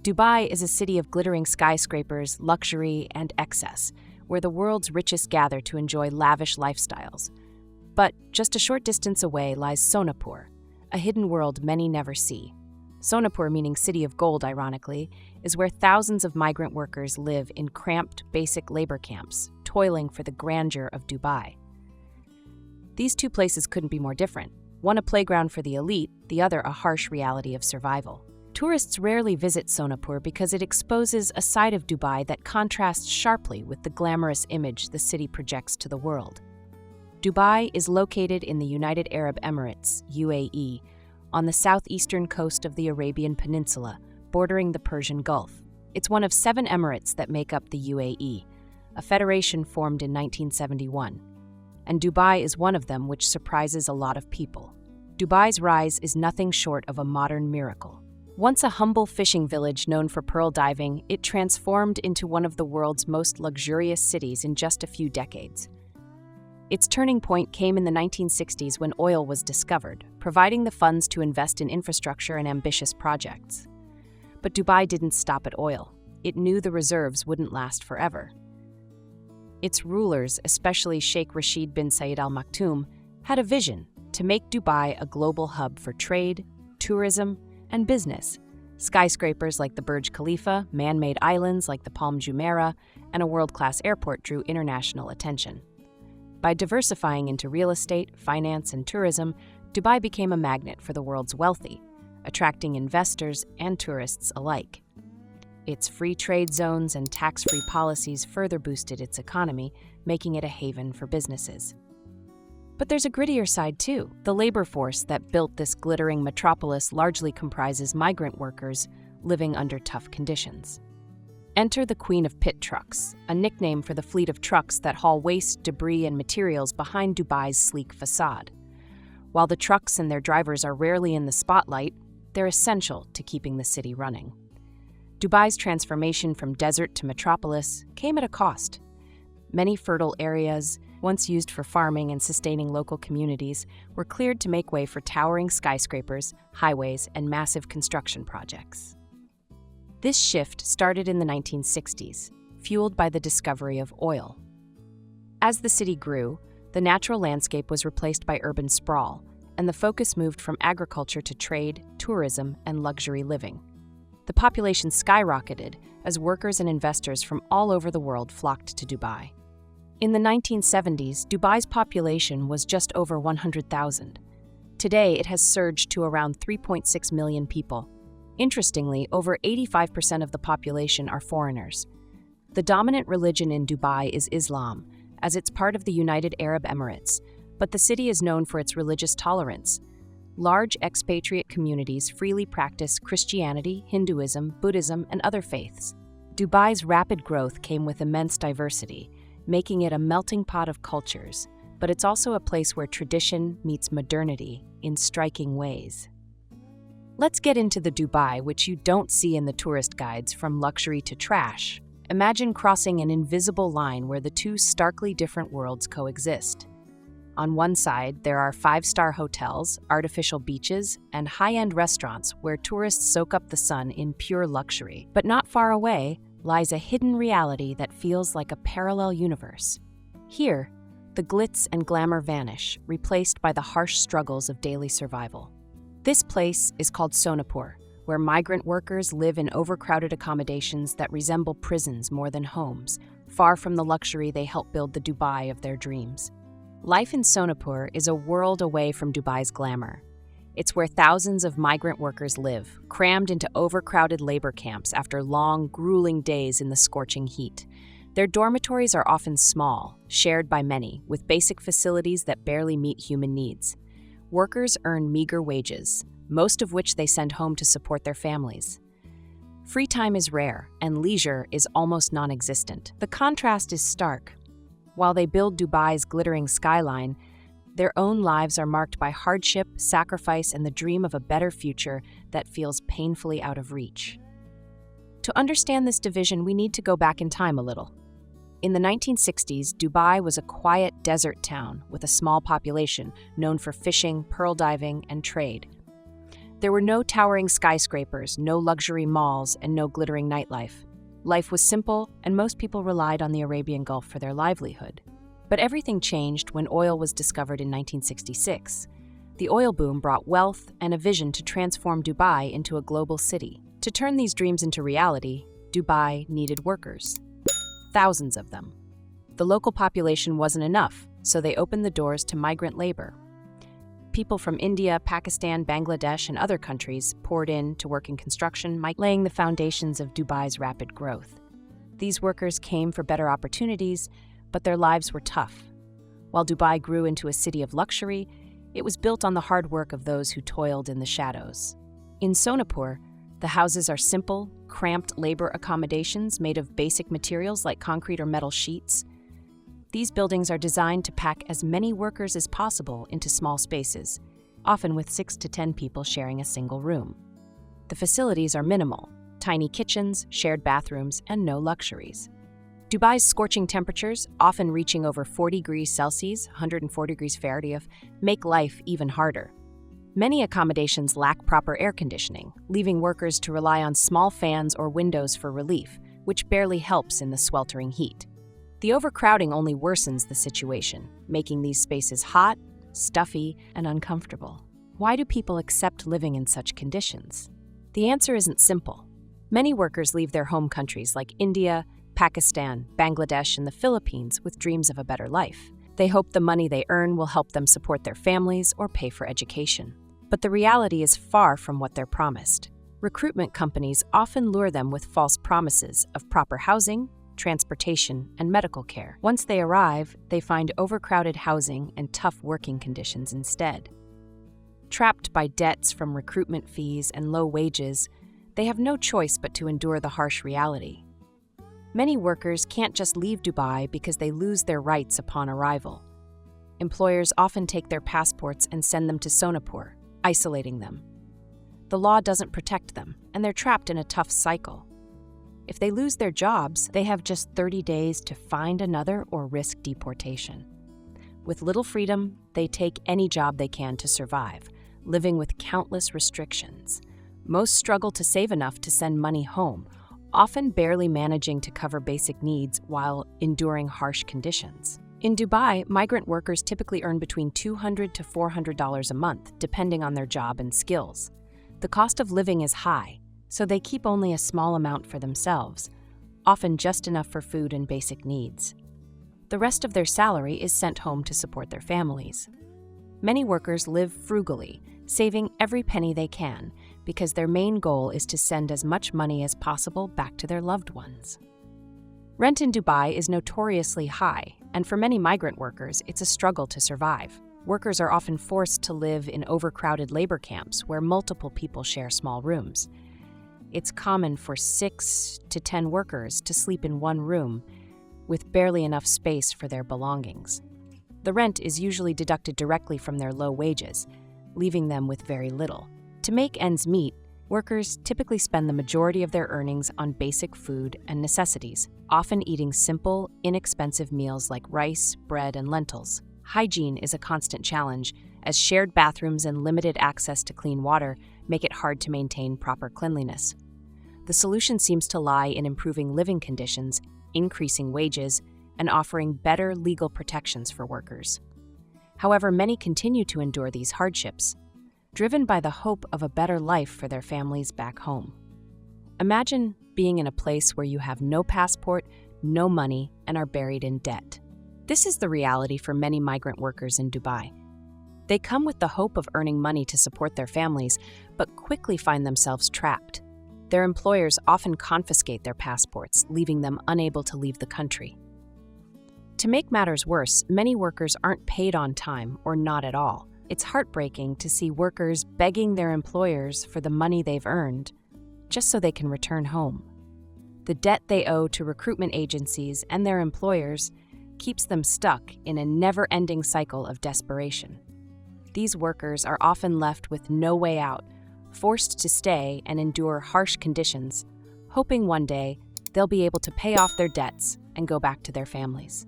Dubai is a city of glittering skyscrapers, luxury, and excess, where the world's richest gather to enjoy lavish lifestyles. But just a short distance away lies Sonapur, a hidden world many never see. Sonapur, meaning City of Gold, ironically, is where thousands of migrant workers live in cramped, basic labor camps, toiling for the grandeur of Dubai. These two places couldn't be more different, one a playground for the elite, the other a harsh reality of survival. Tourists rarely visit Sonapur because it exposes a side of Dubai that contrasts sharply with the glamorous image the city projects to the world. Dubai is located in the United Arab Emirates, UAE, on the southeastern coast of the Arabian Peninsula, bordering the Persian Gulf. It's one of 7 emirates that make up the UAE, a federation formed in 1971. And Dubai is one of them, which surprises a lot of people. Dubai's rise is nothing short of a modern miracle. Once a humble fishing village known for pearl diving, it transformed into one of the world's most luxurious cities in just a few decades. Its turning point came in the 1960s when oil was discovered, providing the funds to invest in infrastructure and ambitious projects. But Dubai didn't stop at oil. It knew the reserves wouldn't last forever. Its rulers, especially Sheikh Rashid bin Zayed Al Maktoum, had a vision to make Dubai a global hub for trade, tourism, and business. Skyscrapers like the Burj Khalifa, man-made islands like the Palm Jumeirah, and a world-class airport drew international attention. By diversifying into real estate, finance, and tourism, Dubai became a magnet for the world's wealthy, attracting investors and tourists alike. Its free trade zones and tax-free policies further boosted its economy, making it a haven for businesses. But there's a grittier side too. The labor force that built this glittering metropolis largely comprises migrant workers living under tough conditions. Enter the Queen of Pit trucks, a nickname for the fleet of trucks that haul waste, debris, and materials behind Dubai's sleek facade. While the trucks and their drivers are rarely in the spotlight, they're essential to keeping the city running. Dubai's transformation from desert to metropolis came at a cost. Many fertile areas, once used for farming and sustaining local communities, were cleared to make way for towering skyscrapers, highways, and massive construction projects. This shift started in the 1960s, fueled by the discovery of oil. As the city grew, the natural landscape was replaced by urban sprawl, and the focus moved from agriculture to trade, tourism, and luxury living. The population skyrocketed as workers and investors from all over the world flocked to Dubai. In the 1970s, Dubai's population was just over 100,000. Today, it has surged to around 3.6 million people. Interestingly, over 85% of the population are foreigners. The dominant religion in Dubai is Islam, as it's part of the United Arab Emirates, but the city is known for its religious tolerance. Large expatriate communities freely practice Christianity, Hinduism, Buddhism, and other faiths. Dubai's rapid growth came with immense diversity, making it a melting pot of cultures, but it's also a place where tradition meets modernity in striking ways. Let's get into the Dubai, which you don't see in the tourist guides, from luxury to trash. Imagine crossing an invisible line where the two starkly different worlds coexist. On one side, there are 5-star hotels, artificial beaches, and high-end restaurants where tourists soak up the sun in pure luxury. But not far away lies a hidden reality that feels like a parallel universe. Here, the glitz and glamour vanish, replaced by the harsh struggles of daily survival. This place is called Sonapur, where migrant workers live in overcrowded accommodations that resemble prisons more than homes, far from the luxury they help build the Dubai of their dreams. Life in Sonapur is a world away from Dubai's glamour. It's where thousands of migrant workers live, crammed into overcrowded labor camps after long, grueling days in the scorching heat. Their dormitories are often small, shared by many, with basic facilities that barely meet human needs. Workers earn meager wages, most of which they send home to support their families. Free time is rare, and leisure is almost non-existent. The contrast is stark. While they build Dubai's glittering skyline, their own lives are marked by hardship, sacrifice, and the dream of a better future that feels painfully out of reach. To understand this division, we need to go back in time a little. In the 1960s, Dubai was a quiet desert town with a small population known for fishing, pearl diving, and trade. There were no towering skyscrapers, no luxury malls, and no glittering nightlife. Life was simple, and most people relied on the Arabian Gulf for their livelihood. But everything changed when oil was discovered in 1966. The oil boom brought wealth and a vision to transform Dubai into a global city. To turn these dreams into reality, Dubai needed workers. Thousands of them. The local population wasn't enough, so they opened the doors to migrant labor. People from India, Pakistan, Bangladesh, and other countries poured in to work in construction, laying the foundations of Dubai's rapid growth. These workers came for better opportunities, but their lives were tough. While Dubai grew into a city of luxury, it was built on the hard work of those who toiled in the shadows. In Sonapur, the houses are simple, cramped labor accommodations made of basic materials like concrete or metal sheets. These buildings are designed to pack as many workers as possible into small spaces, often with 6 to 10 people sharing a single room. The facilities are minimal: tiny kitchens, shared bathrooms, and no luxuries. Dubai's scorching temperatures, often reaching over 40 degrees Celsius, 140 degrees Fahrenheit, make life even harder. Many accommodations lack proper air conditioning, leaving workers to rely on small fans or windows for relief, which barely helps in the sweltering heat. The overcrowding only worsens the situation, making these spaces hot, stuffy, and uncomfortable. Why do people accept living in such conditions? The answer isn't simple. Many workers leave their home countries like India, Pakistan, Bangladesh, and the Philippines with dreams of a better life. They hope the money they earn will help them support their families or pay for education. But the reality is far from what they're promised. Recruitment companies often lure them with false promises of proper housing, transportation, and medical care. Once they arrive, they find overcrowded housing and tough working conditions instead. Trapped by debts from recruitment fees and low wages, they have no choice but to endure the harsh reality. Many workers can't just leave Dubai because they lose their rights upon arrival. Employers often take their passports and send them to Sonapur, isolating them. The law doesn't protect them, and they're trapped in a tough cycle. If they lose their jobs, they have just 30 days to find another or risk deportation. With little freedom, they take any job they can to survive, living with countless restrictions. Most struggle to save enough to send money home, often barely managing to cover basic needs while enduring harsh conditions. In Dubai, migrant workers typically earn between $200 to $400 a month, depending on their job and skills. The cost of living is high, so they keep only a small amount for themselves, often just enough for food and basic needs. The rest of their salary is sent home to support their families. Many workers live frugally, saving every penny they can, because their main goal is to send as much money as possible back to their loved ones. Rent in Dubai is notoriously high, and for many migrant workers, it's a struggle to survive. Workers are often forced to live in overcrowded labor camps where multiple people share small rooms. It's common for 6 to 10 workers to sleep in one room, with barely enough space for their belongings. The rent is usually deducted directly from their low wages, leaving them with very little. To make ends meet, workers typically spend the majority of their earnings on basic food and necessities, often eating simple, inexpensive meals like rice, bread, and lentils. Hygiene is a constant challenge, as shared bathrooms and limited access to clean water make it hard to maintain proper cleanliness. The solution seems to lie in improving living conditions, increasing wages, and offering better legal protections for workers. However, many continue to endure these hardships, driven by the hope of a better life for their families back home. Imagine being in a place where you have no passport, no money, and are buried in debt. This is the reality for many migrant workers in Dubai. They come with the hope of earning money to support their families, but quickly find themselves trapped. Their employers often confiscate their passports, leaving them unable to leave the country. To make matters worse, many workers aren't paid on time or not at all. It's heartbreaking to see workers begging their employers for the money they've earned just so they can return home. The debt they owe to recruitment agencies and their employers keeps them stuck in a never-ending cycle of desperation. These workers are often left with no way out, forced to stay and endure harsh conditions, hoping one day they'll be able to pay off their debts and go back to their families.